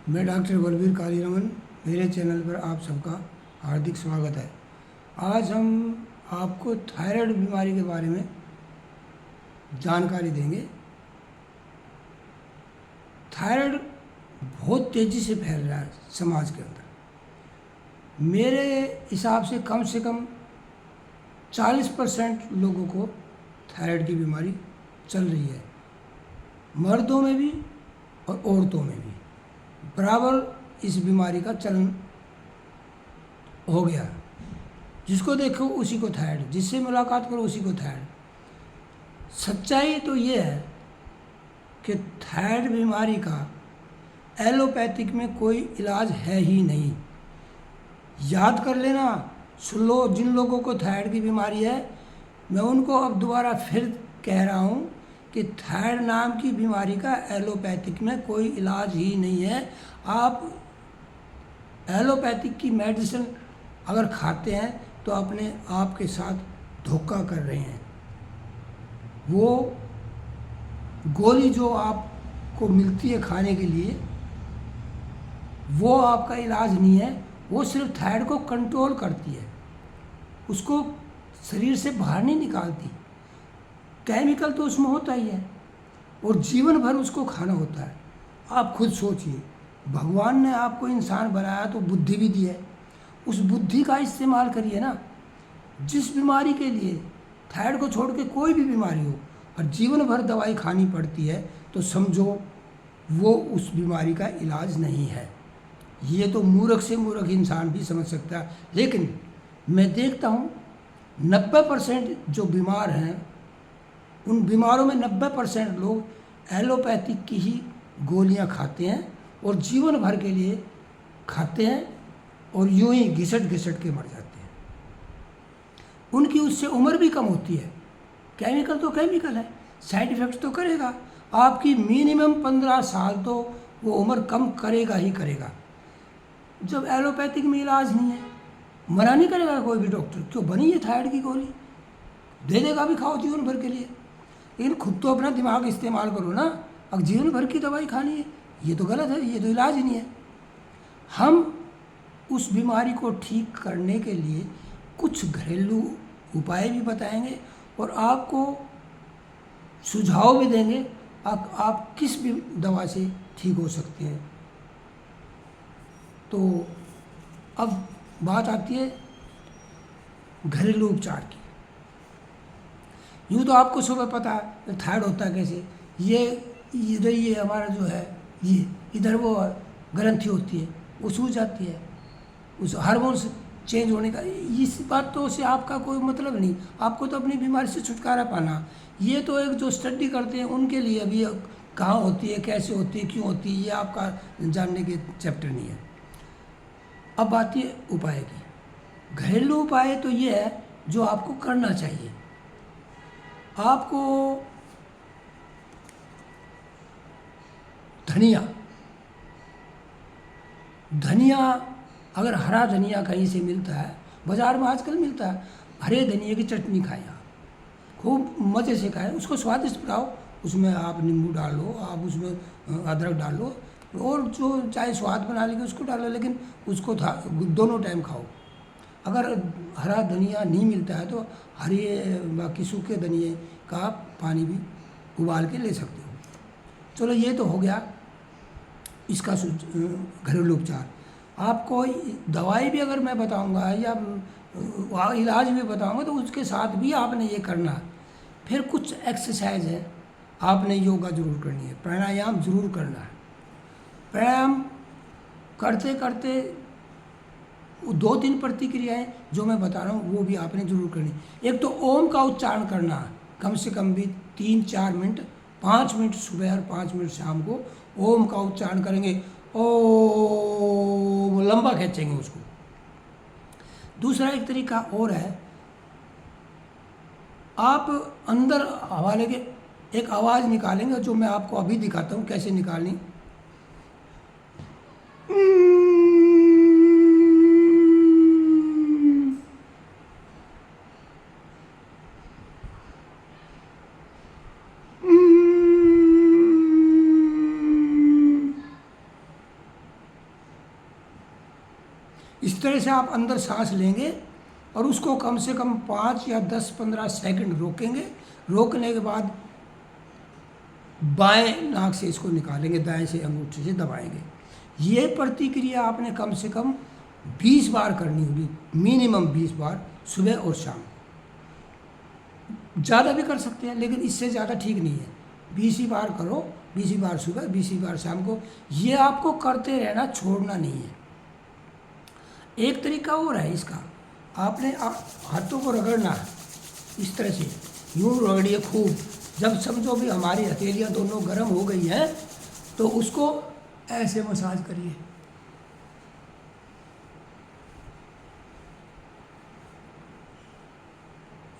मैं डॉक्टर बलबीर कालीरमन, मेरे चैनल पर आप सबका हार्दिक स्वागत है। आज हम आपको थायराइड बीमारी के बारे में जानकारी देंगे। थायराइड बहुत तेज़ी से फैल रहा है समाज के अंदर। मेरे हिसाब से कम 40% लोगों को थायराइड की बीमारी चल रही है, मर्दों में भी और औरतों में भी बराबर इस बीमारी का चलन हो गया। जिसको देखो उसी को थायराइड, जिससे मुलाकात करो उसी को थायराइड। सच्चाई तो ये है कि थायराइड बीमारी का एलोपैथिक में कोई इलाज है ही नहीं। याद कर लेना, सुन लो, जिन लोगों को थायराइड की बीमारी है, मैं उनको अब दोबारा फिर कह रहा हूँ कि थायराइड नाम की बीमारी का एलोपैथिक में कोई इलाज ही नहीं है। आप एलोपैथिक की मेडिसिन अगर खाते हैं तो अपने आप के साथ धोखा कर रहे हैं। वो गोली जो आपको मिलती है खाने के लिए, वो आपका इलाज नहीं है। वो सिर्फ थायराइड को कंट्रोल करती है, उसको शरीर से बाहर नहीं निकालती। केमिकल तो उसमें होता ही है और जीवन भर उसको खाना होता है। आप खुद सोचिए, भगवान ने आपको इंसान बनाया तो बुद्धि भी दी है, उस बुद्धि का इस्तेमाल करिए ना। जिस बीमारी के लिए, थायराइड को छोड़ के कोई भी बीमारी हो और जीवन भर दवाई खानी पड़ती है, तो समझो वो उस बीमारी का इलाज नहीं है। ये तो मूर्ख से मूर्ख इंसान भी समझ सकता है। लेकिन मैं देखता हूँ 90% जो बीमार हैं, उन बीमारों में 90% लोग एलोपैथिक की ही गोलियां खाते हैं और जीवन भर के लिए खाते हैं और यूं ही घिसट घिसट के मर जाते हैं। उनकी उससे उम्र भी कम होती है। केमिकल तो केमिकल है, साइड इफ़ेक्ट तो करेगा। आपकी मिनिमम 15 साल तो वो उम्र कम करेगा ही करेगा। जब एलोपैथिक में इलाज नहीं है, मना नहीं करेगा कोई भी डॉक्टर, क्यों बनी है थायराइड की गोली, दे देगा भी, खाओ जीवन भर के लिए। लेकिन खुद तो अपना दिमाग इस्तेमाल करो ना। अब जीवन भर की दवाई खानी है, ये तो गलत है, ये तो इलाज ही नहीं है। हम उस बीमारी को ठीक करने के लिए कुछ घरेलू उपाय भी बताएंगे और आपको सुझाव भी देंगे आप किस भी दवा से ठीक हो सकते हैं। तो अब बात आती है घरेलू उपचार की। यूँ तो आपको सुबह पता है थायराइड होता है कैसे। ये हमारा जो है, ये इधर वो ग्रंथि होती है, वो सूज जाती है। उस हार्मोन्स चेंज होने का, इस बात तो से आपका कोई मतलब नहीं। आपको तो अपनी बीमारी से छुटकारा पाना। ये तो एक जो स्टडी करते हैं उनके लिए अभी कहाँ होती है, कैसे होती है, क्यों होती है, ये आपका जानने के चैप्टर नहीं है। अब आती है उपाय की। घरेलू उपाय तो ये है जो आपको करना चाहिए। आपको धनिया अगर हरा धनिया कहीं से मिलता है, बाज़ार में आजकल मिलता है, हरे धनिया की चटनी खाएं आप, खूब मज़े से खाएं, उसको स्वादिष्ट बनाओ। उसमें आप नींबू डाल लो, आप उसमें अदरक डाल लो, और जो चाहे स्वाद बना लेंगे उसको डालो, लेकिन उसको दोनों टाइम खाओ। अगर हरा धनिया नहीं मिलता है तो हरे बाकी सूखे धनिए का पानी भी उबाल के ले सकते हो। चलो, ये तो हो गया इसका घरेलू उपचार। आपको दवाई भी अगर मैं बताऊंगा या इलाज भी बताऊंगा तो उसके साथ भी आपने ये करना है। फिर कुछ एक्सरसाइज है, आपने योगा जरूर करनी है, प्राणायाम जरूर करना है। प्राणायाम करते करते 2-3 प्रतिक्रियाएं जो मैं बता रहा हूँ वो भी आपने जरूर करनी। एक तो ओम का उच्चारण करना है, कम से कम भी 3-4 मिनट, 5 मिनट सुबह और 5 मिनट शाम को ओम का उच्चारण करेंगे। ओ, लंबा खींचेंगे उसको। दूसरा एक तरीका और है, आप अंदर हवा लेके एक आवाज़ निकालेंगे, जो मैं आपको अभी दिखाता हूँ कैसे निकालनी। इस तरह से आप अंदर सांस लेंगे और उसको कम से कम 5 या 10-15 सेकंड रोकेंगे। रोकने के बाद बाएं नाक से इसको निकालेंगे, दाएं से अंगूठे से दबाएंगे। ये प्रतिक्रिया आपने कम से कम 20 बार करनी होगी, मिनिमम 20 बार, सुबह और शाम। ज़्यादा भी कर सकते हैं लेकिन इससे ज़्यादा ठीक नहीं है। 20 ही बार करो, 20 ही बार सुबह, 20 ही बार शाम को। ये आपको करते रहना, छोड़ना नहीं है। एक तरीका और है इसका, आपने हाथों को रगड़ना है इस तरह से, यूँ रगड़िए खूब। जब समझो भी हमारी हथेलियाँ दोनों गर्म हो गई हैं तो उसको ऐसे मसाज करिए।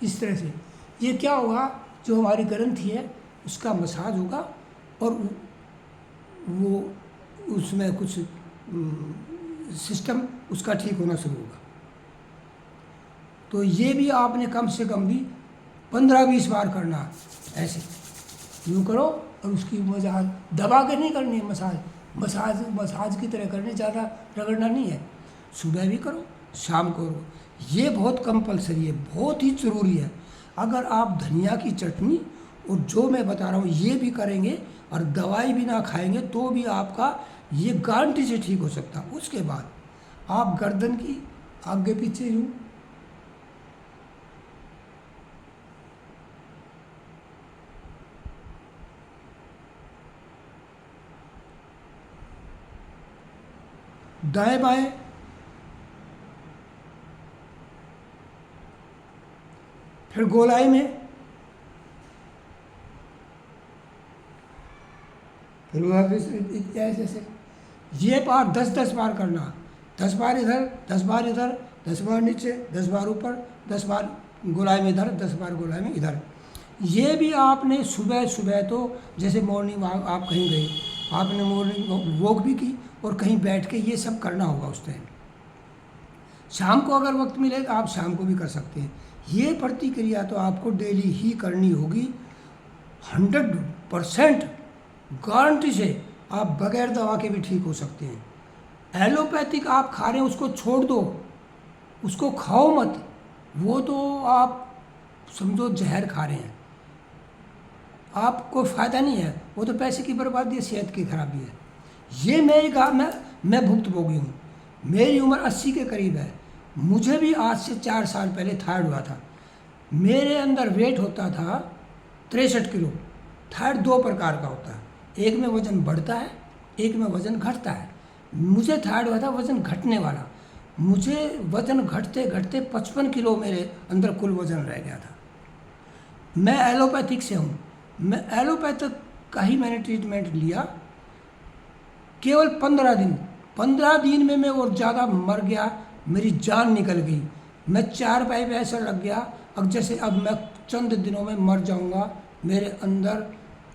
इस तरह से ये क्या होगा, जो हमारी ग्रंथि है उसका मसाज होगा और वो उसमें कुछ सिस्टम उसका ठीक होना शुरू होगा। तो ये भी आपने कम से कम भी 15-20 बार करना। ऐसे यूँ करो और उसकी मसाज दबा के नहीं करनी है, मसाज की तरह करनी, ज़्यादा रगड़ना नहीं है। सुबह भी करो, शाम को करो। ये बहुत कंपलसरी है, बहुत ही ज़रूरी है। अगर आप धनिया की चटनी और जो मैं बता रहा हूँ ये भी करेंगे और दवाई भी ना खाएंगे तो भी आपका ये गारंटी से ठीक हो सकता है। उसके बाद आप गर्दन की आगे पीछे यूँ दाएं बाएं, फिर गोलाई में, फिर वापस ऐसे। ये बार 10-10 बार करना। 10 बार इधर, 10 बार इधर, 10 बार नीचे, 10 बार ऊपर, 10 बार गोलाई में इधर, 10 बार गोलाई में इधर। ये भी आपने सुबह सुबह, तो जैसे मॉर्निंग वॉक आप कहीं गए, आपने मॉर्निंग वॉक भी की और कहीं बैठ के ये सब करना होगा उस टाइम। शाम को अगर वक्त मिले तो आप शाम को भी कर सकते हैं। ये प्रतिक्रिया तो आपको डेली ही करनी होगी। 100% गारंटी से आप बगैर दवा के भी ठीक हो सकते हैं। एलोपैथिक आप खा रहे हैं उसको छोड़ दो, उसको खाओ मत, वो तो आप समझो जहर खा रहे हैं, आपको फ़ायदा नहीं है, वो तो पैसे की बर्बादी है, सेहत की खराबी है। ये मैं भुक्तभोगी हूँ। मेरी उम्र 80 के करीब है। मुझे भी आज से 4 साल पहले थायराइड हुआ था। मेरे अंदर वेट होता था 63 किलो। थायराइड 2 प्रकार का होता है, एक में वज़न बढ़ता है, एक में वज़न घटता है। मुझे थायराइड हुआ था वज़न घटने वाला। मुझे वज़न घटते घटते 55 किलो मेरे अंदर कुल वज़न रह गया था। मैं एलोपैथिक से हूँ। मैं एलोपैथिक का ही मैंने ट्रीटमेंट लिया केवल 15 दिन में मैं और ज़्यादा मर गया, मेरी जान निकल गई। मैं 4 पाई पे ऐसा लग गया अब जैसे अब मैं चंद दिनों में मर जाऊंगा। मेरे अंदर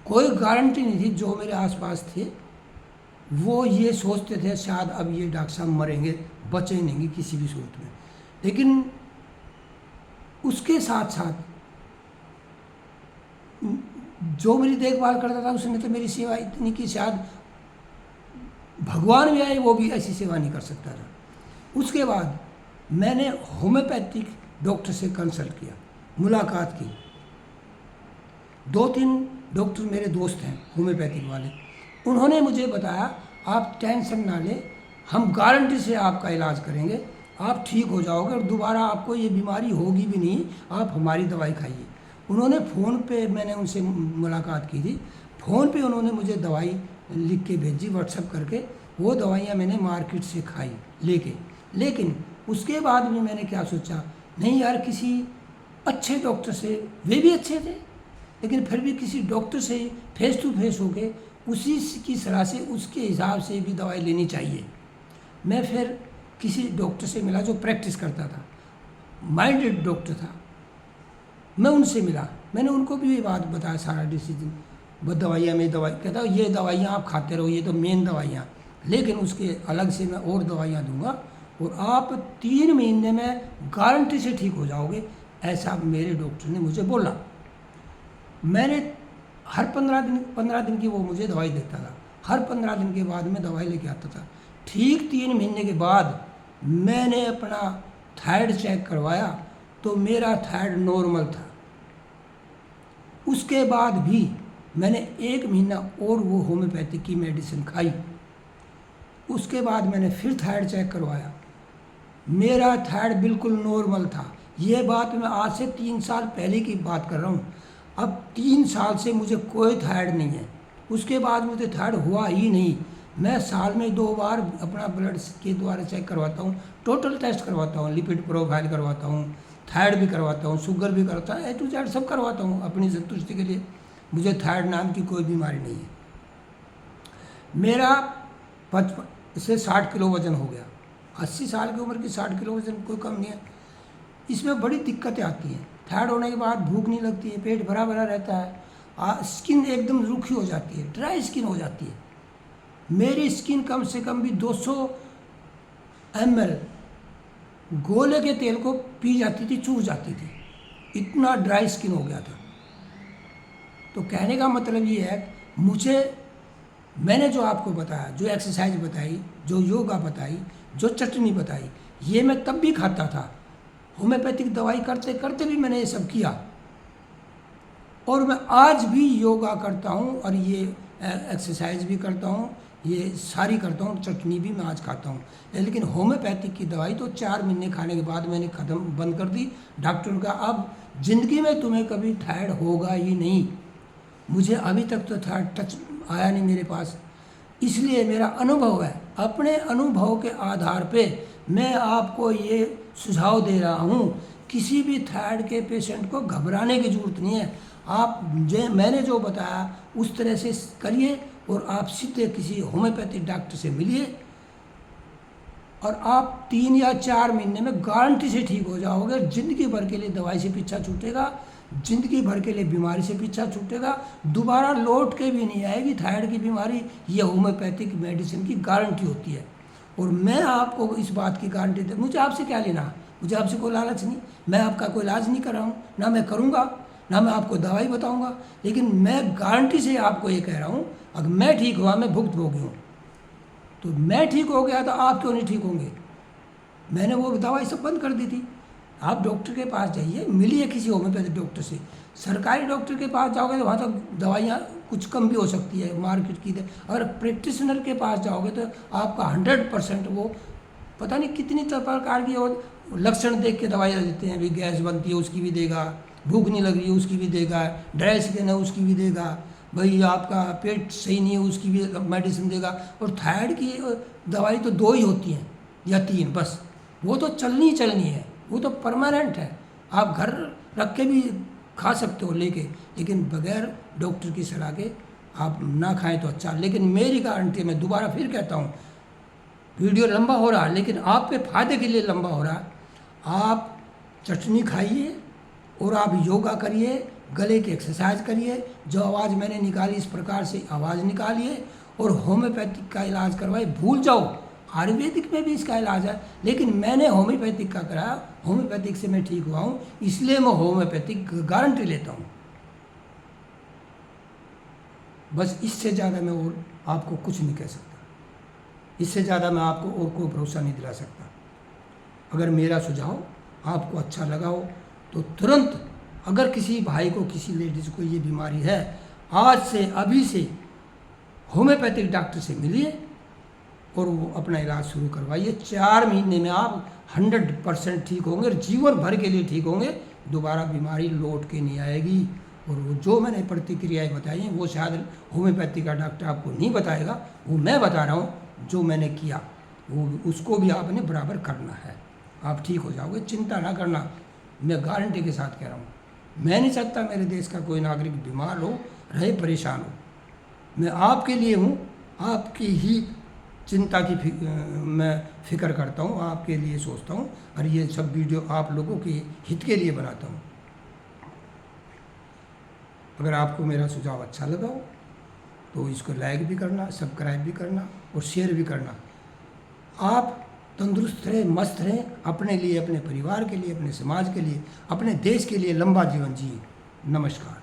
कोई गारंटी नहीं थी। जो मेरे आसपास थे वो ये सोचते थे शायद अब ये डॉक्टर साहब मरेंगे, बचे नहीं किसी भी सूरत में। लेकिन उसके साथ साथ जो मेरी देखभाल करता था उसने तो मेरी सेवा इतनी की, शायद भगवान भी आए वो भी ऐसी सेवा नहीं कर सकता था। उसके बाद मैंने होम्योपैथिक डॉक्टर से कंसल्ट किया, मुलाकात की। 2-3 डॉक्टर मेरे दोस्त हैं होम्योपैथिक वाले। उन्होंने मुझे बताया आप टेंशन ना लें, हम गारंटी से आपका इलाज करेंगे, आप ठीक हो जाओगे और दोबारा आपको ये बीमारी होगी भी नहीं, आप हमारी दवाई खाइए। उन्होंने फ़ोन पे, मैंने उनसे मुलाकात की थी, फ़ोन पे उन्होंने मुझे दवाई लिख के भेजी व्हाट्सएप करके। वो दवाइयाँ मैंने मार्केट से खाई लेके। लेकिन उसके बाद भी मैंने क्या सोचा, नहीं यार किसी अच्छे डॉक्टर से, वे भी अच्छे थे लेकिन फिर भी किसी डॉक्टर से फेस टू फेस होके उसी की सलाह से उसके हिसाब से भी दवाई लेनी चाहिए। मैं फिर किसी डॉक्टर से मिला जो प्रैक्टिस करता था, माइंडेड डॉक्टर था। मैं उनसे मिला, मैंने उनको भी ये बात बताया सारा डिसीजन, वो दवाइयाँ में दवाई कहता ये दवाइयाँ आप खाते रहो, ये तो मेन दवाइयाँ, लेकिन उसके अलग से मैं और दवाइयाँ दूंगा और आप 3 महीने में गारंटी से ठीक हो जाओगे, ऐसा मेरे डॉक्टर ने मुझे बोला। मैंने हर 15 दिन की वो मुझे दवाई देता था। हर 15 दिन के बाद मैं दवाई लेके आता था। ठीक 3 महीने के बाद मैंने अपना थायराइड चेक करवाया तो मेरा थायराइड नॉर्मल था। उसके बाद भी मैंने 1 महीना और वो होम्योपैथिक की मेडिसिन खाई। उसके बाद मैंने फिर थायराइड चेक करवाया, मेरा थायराइड बिल्कुल नॉर्मल था। ये बात मैं आज से 3 साल पहले की बात कर रहा हूँ। अब 3 साल से मुझे कोई थायराइड नहीं है। उसके बाद मुझे थायराइड हुआ ही नहीं। मैं साल में 2 बार अपना ब्लड के द्वारा चेक करवाता हूँ, टोटल टेस्ट करवाता हूँ, लिपिड प्रोफाइल करवाता हूँ, थायराइड भी करवाता हूँ, शुगर भी करवाता हूँ, A to Z सब करवाता हूँ अपनी संतुष्टि के लिए। मुझे थायराइड नाम की कोई बीमारी नहीं है। मेरा 55 से 60 किलो वज़न हो गया। 80 साल की उम्र की 60 किलो वज़न कोई कम नहीं है। इसमें बड़ी दिक्कतें आती हैं। थायराइड होने के बाद भूख नहीं लगती है, पेट भरा भरा रहता है, स्किन एकदम रूखी हो जाती है, ड्राई स्किन हो जाती है। मेरी स्किन कम से कम भी 200 ml गोले के तेल को पी जाती थी, चूस जाती थी, इतना ड्राई स्किन हो गया था। तो कहने का मतलब ये है, मैंने जो आपको बताया, जो एक्सरसाइज बताई, जो योगा बताई, जो चटनी बताई, ये मैं तब भी खाता था। होम्योपैथिक दवाई करते करते भी मैंने ये सब किया, और मैं आज भी योगा करता हूँ और ये एक्सरसाइज भी करता हूँ, ये सारी करता हूँ, चटनी भी मैं आज खाता हूँ। लेकिन होम्योपैथिक की दवाई तो 4 महीने खाने के बाद मैंने ख़त्म बंद कर दी। डॉक्टर ने कहा अब ज़िंदगी में तुम्हें कभी थायराइड होगा ही नहीं। मुझे अभी तक तो थायराइड टच आया नहीं मेरे पास। इसलिए मेरा अनुभव है, अपने अनुभव के आधार पे मैं आपको ये सुझाव दे रहा हूँ, किसी भी थायराइड के पेशेंट को घबराने की ज़रूरत नहीं है। आप मैंने जो बताया उस तरह से करिए, और आप सीधे किसी होम्योपैथिक डॉक्टर से मिलिए, और आप 3 या 4 महीने में गारंटी से ठीक हो जाओगे। ज़िंदगी भर के लिए दवाई से पीछा छूटेगा, ज़िंदगी भर के लिए बीमारी से पीछा छूटेगा, दोबारा लौट के भी नहीं आएगी थायराइड की बीमारी। ये होम्योपैथिक मेडिसिन की गारंटी होती है, और मैं आपको इस बात की गारंटी दे। मुझे आपसे क्या लेना, मुझे आपसे कोई लालच नहीं, मैं आपका कोई इलाज नहीं कर रहा हूँ, ना मैं करूँगा, ना मैं आपको दवाई बताऊँगा। लेकिन मैं गारंटी से आपको ये कह रहा हूँ, अगर मैं ठीक हुआ, मैं भुक्तभोगी हूँ, तो मैं ठीक हो गया तो आप क्यों नहीं ठीक होंगे। मैंने वो दवाई सब बंद कर दी थी। आप डॉक्टर के पास जाइए, मिलिए किसी होम्योपैथिक डॉक्टर से। सरकारी डॉक्टर के पास जाओगे तो वहाँ तक दवाइयाँ कुछ कम भी हो सकती है मार्केट की। अगर प्रैक्टिशनर के पास जाओगे तो आपका 100% वो पता नहीं कितनी प्रकार की और लक्षण देख के दवाइयाँ देते हैं। भी गैस बनती है उसकी भी देगा, भूख नहीं लग रही है उसकी भी देगा, ड्राई स्किन है उसकी भी देगा, भाई आपका पेट सही नहीं है उसकी भी मेडिसिन देगा। और थायराइड की दवाई तो 2 ही होती हैं या 3 बस, वो तो चलनी है, वो तो परमानेंट है। आप घर रख के भी खा सकते हो लेके, लेकिन बगैर डॉक्टर की सलाह के आप ना खाएं तो अच्छा। लेकिन मेरी गारंटी, मैं दोबारा फिर कहता हूँ, वीडियो लंबा हो रहा है लेकिन आप पे फायदे के लिए लंबा हो रहा है। आप चटनी खाइए और आप योगा करिए, गले की एक्सरसाइज करिए, जो आवाज़ मैंने निकाली इस प्रकार से आवाज़ निकालिए, और होम्योपैथिक का इलाज करवाइए। भूल जाओ, आयुर्वेदिक में भी इसका इलाज है, लेकिन मैंने होम्योपैथिक का कराया, होम्योपैथिक से मैं ठीक हुआ हूँ, इसलिए मैं होम्योपैथिक गारंटी लेता हूँ। बस इससे ज़्यादा मैं और आपको कुछ नहीं कह सकता, इससे ज़्यादा मैं आपको और कोई भरोसा नहीं दिला सकता। अगर मेरा सुझाव आपको अच्छा लगा हो तो तुरंत, अगर किसी भाई को, किसी लेडीज़ को ये बीमारी है, आज से अभी से होम्योपैथिक डॉक्टर से मिलिए और वो अपना इलाज शुरू करवाइए। 4 महीने में आप 100% ठीक होंगे, जीवन भर के लिए ठीक होंगे, दोबारा बीमारी लौट के नहीं आएगी। और वो जो मैंने प्रतिक्रियाएं बताई हैं वो शायद होम्योपैथी का डॉक्टर आपको नहीं बताएगा, वो मैं बता रहा हूँ, जो मैंने किया वो उसको भी आपने बराबर करना है, आप ठीक हो जाओगे, चिंता ना करना। मैं गारंटी के साथ कह रहा हूँ, मैं नहीं चाहता मेरे देश का कोई नागरिक बीमार हो, रहे परेशान हो। मैं आपके लिए हूँ, आपकी ही चिंता की मैं फिक्र करता हूँ, आपके लिए सोचता हूँ, और ये सब वीडियो आप लोगों के हित के लिए बनाता हूँ। अगर आपको मेरा सुझाव अच्छा लगा हो तो इसको लाइक भी करना, सब्सक्राइब भी करना और शेयर भी करना। आप तंदुरुस्त रहें, मस्त रहें, अपने लिए, अपने परिवार के लिए, अपने समाज के लिए, अपने देश के लिए लंबा जीवन जिए। नमस्कार।